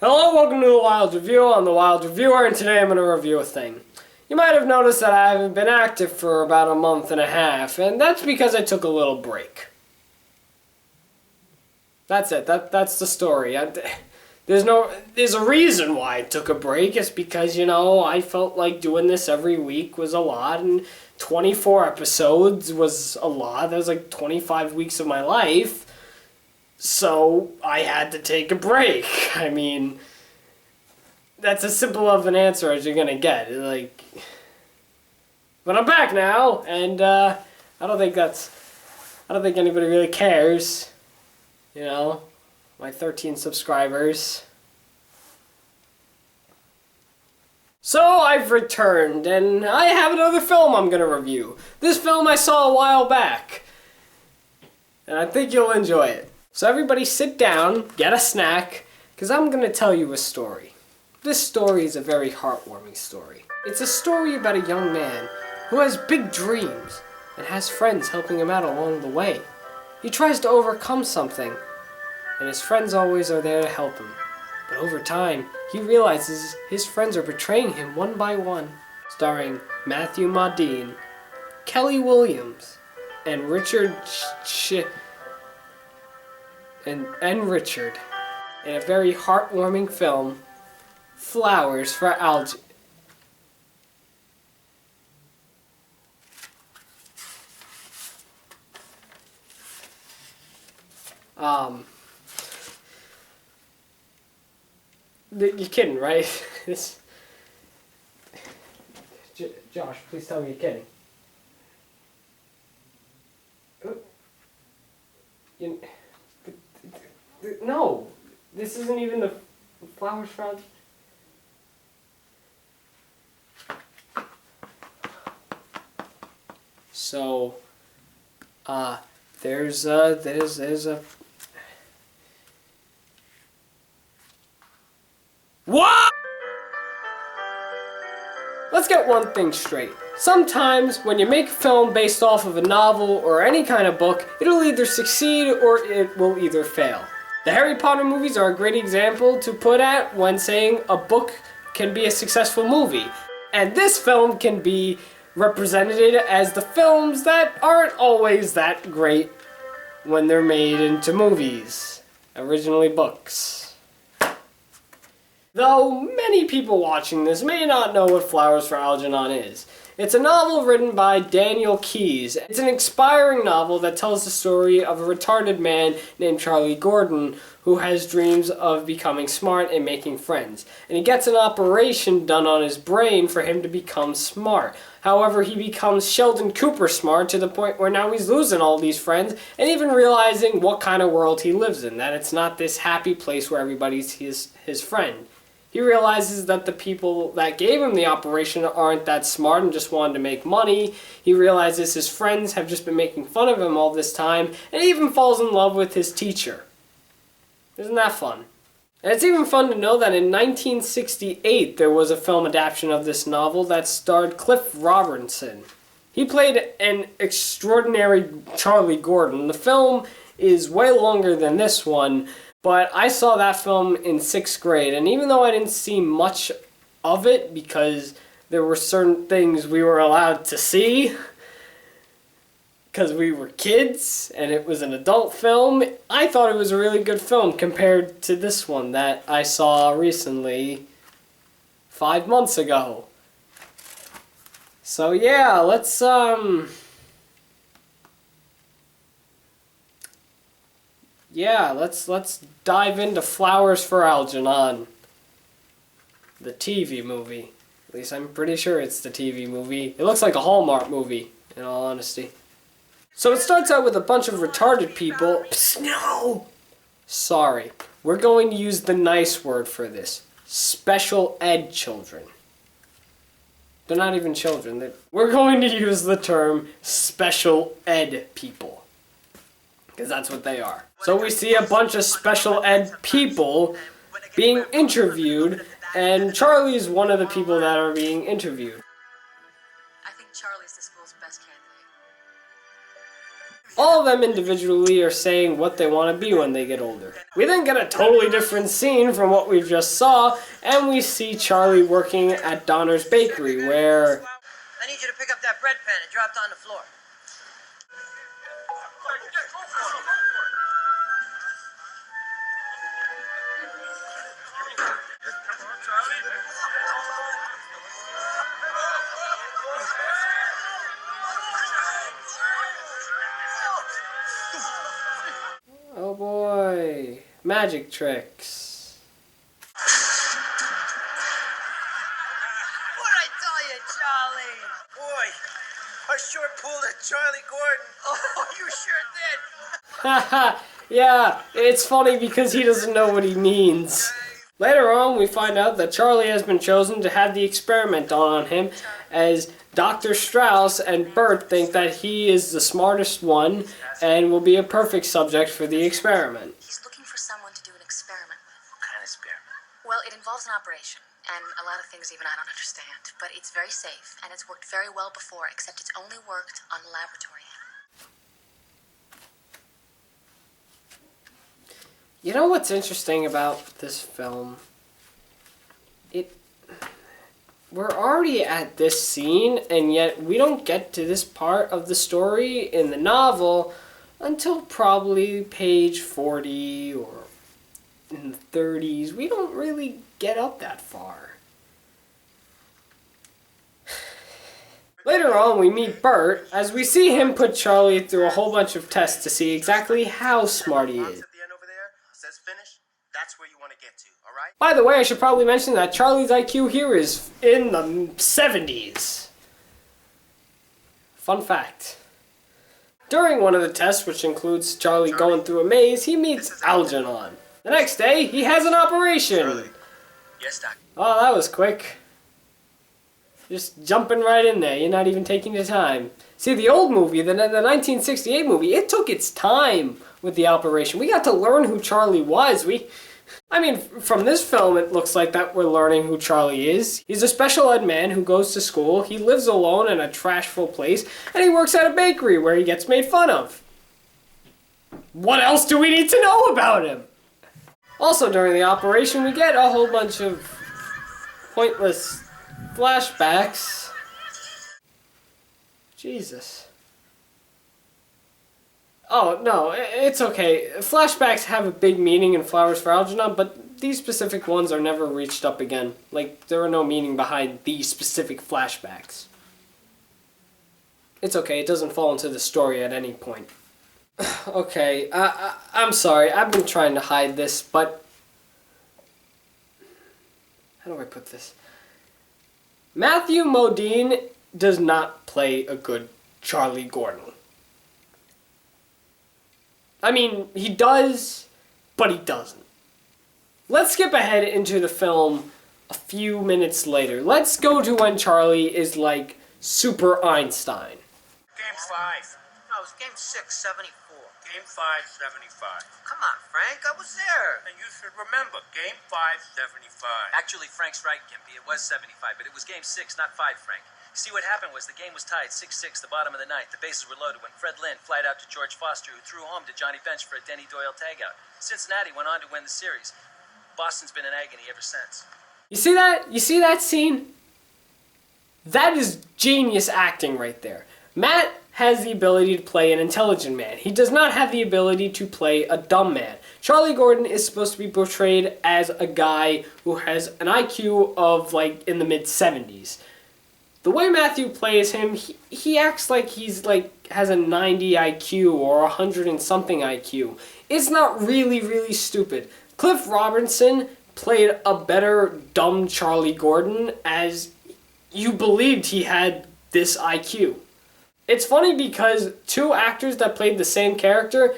Hello, welcome to The Wild Review. I'm The Wild Reviewer, and today I'm going to review a thing. You might have noticed that I haven't been active for about a month and a half, and that's because I took a little break. That's it. That's the story. There's a reason why I took a break. It's because, I felt like doing this every week was a lot, and 24 episodes was a lot. That was like 25 weeks of my life. So I had to take a break. I mean, that's as simple of an answer as you're gonna get. But I'm back now, and I don't think anybody really cares. My 13 subscribers. So I've returned, and I have another film I'm gonna review. This film I saw a while back, and I think you'll enjoy it. So everybody sit down, get a snack, because I'm going to tell you a story. This story is a very heartwarming story. It's a story about a young man who has big dreams and has friends helping him out along the way. He tries to overcome something, and his friends always are there to help him. But over time, he realizes his friends are betraying him one by one. Starring Matthew Modine, Kelly Williams, and Richard and Richard, in a very heartwarming film, Flowers for Algernon. You're kidding, right? Josh, please tell me you're kidding. No, this isn't even the Flowers for Algernon. So, there's a. What? Let's get one thing straight. Sometimes, when you make a film based off of a novel or any kind of book, it'll either succeed or it will either fail. The Harry Potter movies are a great example to put at when saying a book can be a successful movie. And this film can be represented as the films that aren't always that great when they're made into movies, originally books. Though many people watching this may not know what Flowers for Algernon is. It's a novel written by Daniel Keyes. It's an inspiring novel that tells the story of a retarded man named Charlie Gordon who has dreams of becoming smart and making friends. And he gets an operation done on his brain for him to become smart. However, he becomes Sheldon Cooper smart to the point where now he's losing all these friends and even realizing what kind of world he lives in, that it's not this happy place where everybody's his friend. He realizes that the people that gave him the operation aren't that smart and just wanted to make money. He realizes his friends have just been making fun of him all this time, and he even falls in love with his teacher. Isn't that fun? And it's even fun to know that in 1968 there was a film adaptation of this novel that starred Cliff Robertson. He played an extraordinary Charlie Gordon. The film is way longer than this one, but I saw that film in 6th grade, and even though I didn't see much of it because there were certain things we were allowed to see because we were kids and it was an adult film, I thought it was a really good film compared to this one that I saw recently 5 months ago. So yeah, let's dive into Flowers for Algernon, the TV movie. At least I'm pretty sure it's the TV movie. It looks like a Hallmark movie, in all honesty. So it starts out with a bunch of retarded people. Psst, no! Sorry. We're going to use the nice word for this. Special ed children. They're not even children. We're going to use the term special ed people, because that's what they are. So we see a bunch of special ed people being interviewed, and Charlie's one of the people that are being interviewed. I think Charlie's the school's best candidate. All of them individually are saying what they want to be when they get older. We then get a totally different scene from what we just saw, and we see Charlie working at Donner's Bakery, where... I need you to pick up that bread pan and drop it on the floor. Oh boy, magic tricks. What'd I tell you, Charlie? Boy, I sure pulled a Charlie Gordon. Oh, you sure did. Haha, yeah, it's funny because he doesn't know what he means. Later on, we find out that Charlie has been chosen to have the experiment done on him, as Dr. Strauss and Bert think that he is the smartest one and will be a perfect subject for the experiment. He's looking for someone to do an experiment with. What kind of experiment? Well, it involves an operation, and a lot of things even I don't understand. But it's very safe, and it's worked very well before, except it's only worked on laboratory animals. You know what's interesting about this film? We're already at this scene, and yet we don't get to this part of the story in the novel until probably page 40 or in the 30s. We don't really get up that far. Later on, we meet Bert as we see him put Charlie through a whole bunch of tests to see exactly how smart he is. Says finish, that's where you want to get to, all right? By the way, I should probably mention that Charlie's IQ here is in the 70s. Fun fact. During one of the tests, which includes Charlie going through a maze, he meets Algernon. The next day, he has an operation. Charlie. Yes, Doc. Oh, that was quick. Just jumping right in there. You're not even taking your time. See, the old movie, the 1968 movie, it took its time with the operation. We got to learn who Charlie was. I mean, from this film, it looks like that we're learning who Charlie is. He's a special ed man who goes to school, he lives alone in a trashful place, and he works at a bakery where he gets made fun of. What else do we need to know about him? Also, during the operation, we get a whole bunch of pointless flashbacks. Jesus. Oh, no, it's okay. Flashbacks have a big meaning in Flowers for Algernon, but these specific ones are never reached up again. Like, there are no meaning behind these specific flashbacks. It's okay, it doesn't fall into the story at any point. Okay, I'm sorry, I've been trying to hide this, but... How do I put this? Matthew Modine does not play a good Charlie Gordon. I mean, he does, but he doesn't. Let's skip ahead into the film a few minutes later. Let's go to when Charlie is like Super Einstein. Game 5. No, it was game 6, 74. Game 5, 75. Come on, Frank, I was there. And you should remember, game 5, 75. Actually, Frank's right, Gimpy. It was 75, but it was game 6, not 5, Frank. See, what happened was the game was tied 6-6, the bottom of the ninth. The bases were loaded when Fred Lynn flied out to George Foster, who threw home to Johnny Bench for a Denny Doyle tagout. Cincinnati went on to win the series. Boston's been in agony ever since. You see that? You see that scene? That is genius acting right there. Matt has the ability to play an intelligent man. He does not have the ability to play a dumb man. Charlie Gordon is supposed to be portrayed as a guy who has an IQ of like in the mid-70s. The way Matthew plays him, he acts like he's like has a 90 IQ or 100 and something IQ. It's not really stupid. Cliff Robertson played a better dumb Charlie Gordon, as you believed he had this IQ. It's funny because two actors that played the same character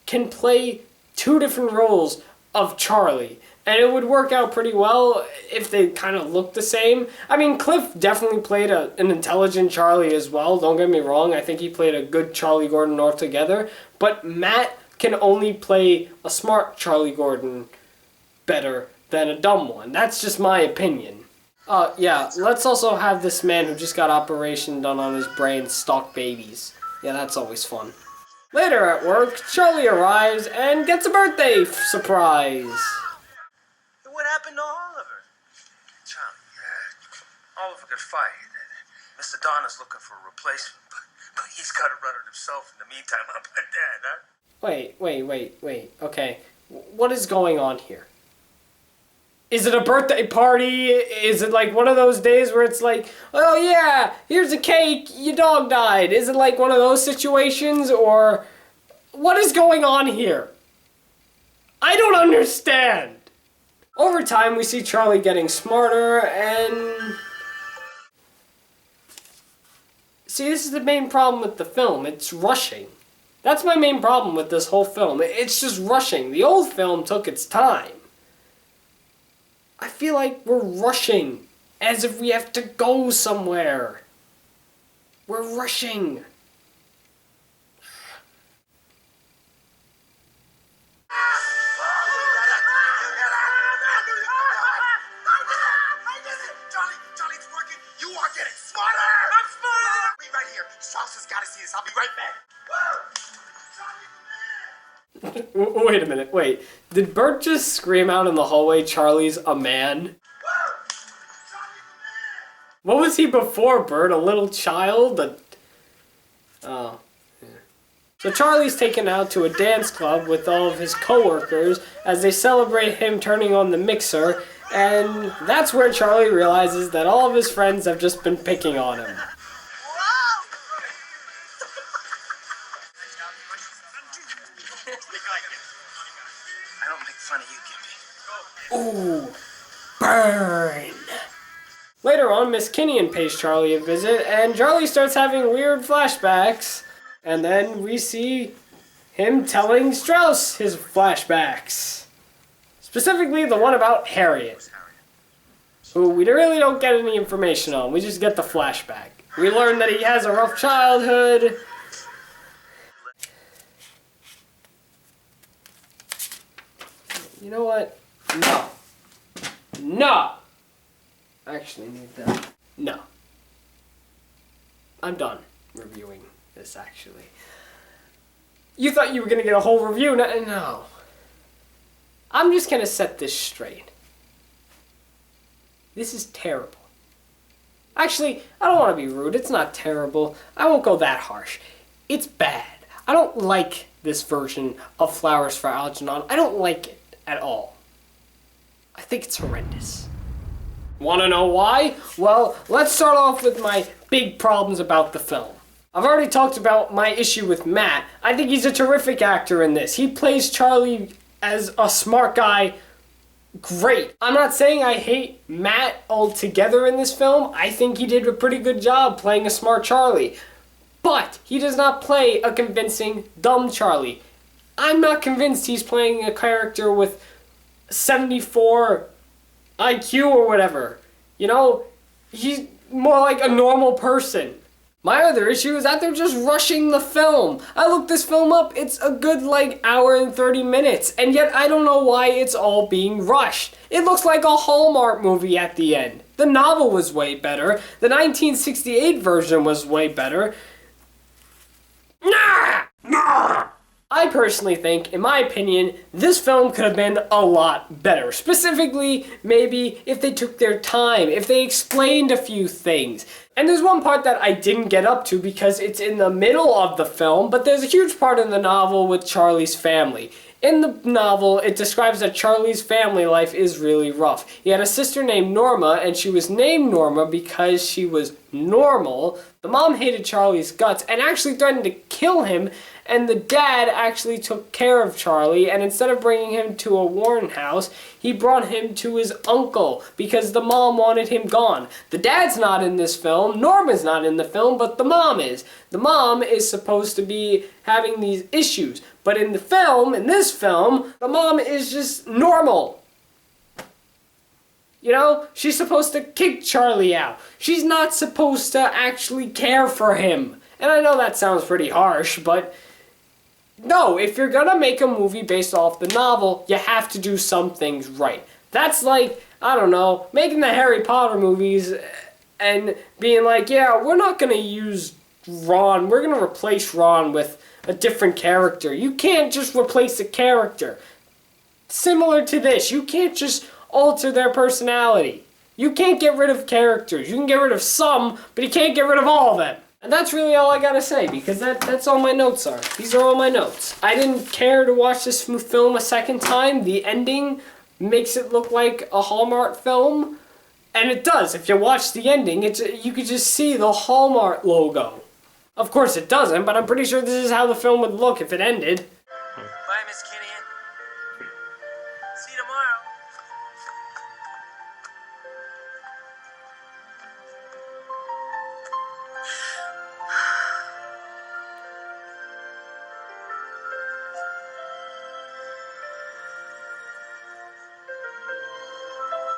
can play two different roles of Charlie. And it would work out pretty well if they kind of looked the same. I mean, Cliff definitely played an intelligent Charlie as well. Don't get me wrong. I think he played a good Charlie Gordon altogether. But Matt can only play a smart Charlie Gordon better than a dumb one. That's just my opinion. Yeah, let's also have this man who just got operation done on his brain stalk babies. Yeah, that's always fun. Later at work, Charlie arrives and gets a birthday surprise. What happened to Oliver? Charlie, Oliver got fired. Mr. Donner's looking for a replacement, but he's got to run it himself in the meantime. How about that, huh? Wait. Okay. What is going on here? Is it a birthday party? Is it like one of those days where it's like, oh yeah, here's a cake, your dog died? Is it like one of those situations, or what is going on here? I don't understand. Over time, we see Charlie getting smarter and... See, this is the main problem with the film. It's rushing. That's my main problem with this whole film. It's just rushing. The old film took its time. I feel like we're rushing as if we have to go somewhere. We're rushing. Charlie, it's working. You are getting smarter. I'm smarter. Be right here. Strauss has got to see this. I'll be right back. Wait a minute, wait. Did Bert just scream out in the hallway, Charlie's a man? What was he before, Bert? A little child? Oh. Yeah. So Charlie's taken out to a dance club with all of his co-workers as they celebrate him turning on the mixer, and that's where Charlie realizes that all of his friends have just been picking on him. I don't make fun of you, Gimpy. Ooh, burn. Later on, Miss Kinnian pays Charlie a visit, and Charlie starts having weird flashbacks. And then we see him telling Strauss his flashbacks. Specifically, the one about Harriet, who we really don't get any information on. We just get the flashback. We learn that he has a rough childhood. You know what? No! I actually need that. No. I'm done reviewing this, actually. You thought you were going to get a whole review? No. I'm just going to set this straight. This is terrible. Actually, I don't want to be rude. It's not terrible. I won't go that harsh. It's bad. I don't like this version of Flowers for Algernon. I don't like it at all. I think it's horrendous. Want to know why? Well, let's start off with my big problems about the film. I've already talked about my issue with Matt. I think he's a terrific actor in this. He plays Charlie as a smart guy great. I'm not saying I hate Matt altogether in this film. I think he did a pretty good job playing a smart Charlie. But he does not play a convincing dumb Charlie. I'm not convinced he's playing a character with 74 IQ or whatever. You know, he's more like a normal person. My other issue is that they're just rushing the film. I looked this film up, it's a good hour and 30 minutes, and yet I don't know why it's all being rushed. It looks like a Hallmark movie at the end. The novel was way better. The 1968 version was way better. Nah! I personally think, in my opinion, this film could have been a lot better. Specifically, maybe if they took their time, if they explained a few things. And there's one part that I didn't get up to because it's in the middle of the film, but there's a huge part in the novel with Charlie's family. In the novel, it describes that Charlie's family life is really rough. He had a sister named Norma, and she was named Norma because she was normal. The mom hated Charlie's guts and actually threatened to kill him, and the dad actually took care of Charlie, and instead of bringing him to a Warren house, he brought him to his uncle because the mom wanted him gone. The dad's not in this film, Norma's not in the film, but the mom is. The mom is supposed to be having these issues, but in this film, the mom is just normal. You know, she's supposed to kick Charlie out. She's not supposed to actually care for him. And I know that sounds pretty harsh, but no, if you're gonna make a movie based off the novel, you have to do some things right. That's like, I don't know, making the Harry Potter movies and being like, yeah, we're not gonna use Ron, we're gonna replace Ron with a different character. You can't just replace a character. Similar to this, you can't just alter their personality. You can't get rid of characters. You can get rid of some, but you can't get rid of all of them. And that's really all I gotta say, because that's all my notes are. These are all my notes. I didn't care to watch this film a second time. The ending makes it look like a Hallmark film. And it does. If you watch the ending, you could just see the Hallmark logo. Of course it doesn't, but I'm pretty sure this is how the film would look if it ended. Bye, Miss Killian. See you tomorrow.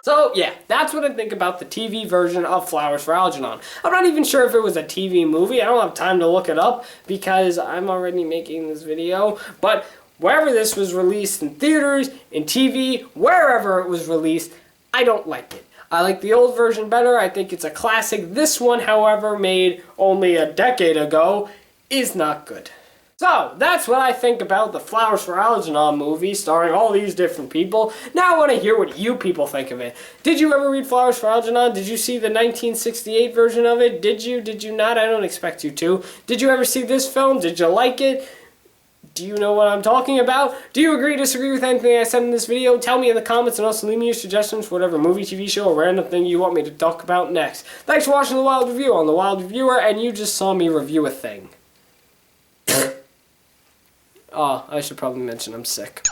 So, yeah, that's what I think about the TV version of Flowers for Algernon. I'm not even sure if it was a TV movie. I don't have time to look it up because I'm already making this video. But wherever this was released, in theaters, in TV, wherever it was released, I don't like it. I like the old version better. I think it's a classic. This one, however, made only a decade ago, is not good. So, that's what I think about the Flowers for Algernon movie starring all these different people. Now I want to hear what you people think of it. Did you ever read Flowers for Algernon? Did you see the 1968 version of it? Did you? Did you not? I don't expect you to. Did you ever see this film? Did you like it? Do you know what I'm talking about? Do you agree, disagree with anything I said in this video? Tell me in the comments and also leave me your suggestions for whatever movie, TV show, or random thing you want me to talk about next. Thanks for watching The Wild Review. I'm The Wild Reviewer, and you just saw me review a thing. Oh, I should probably mention I'm sick.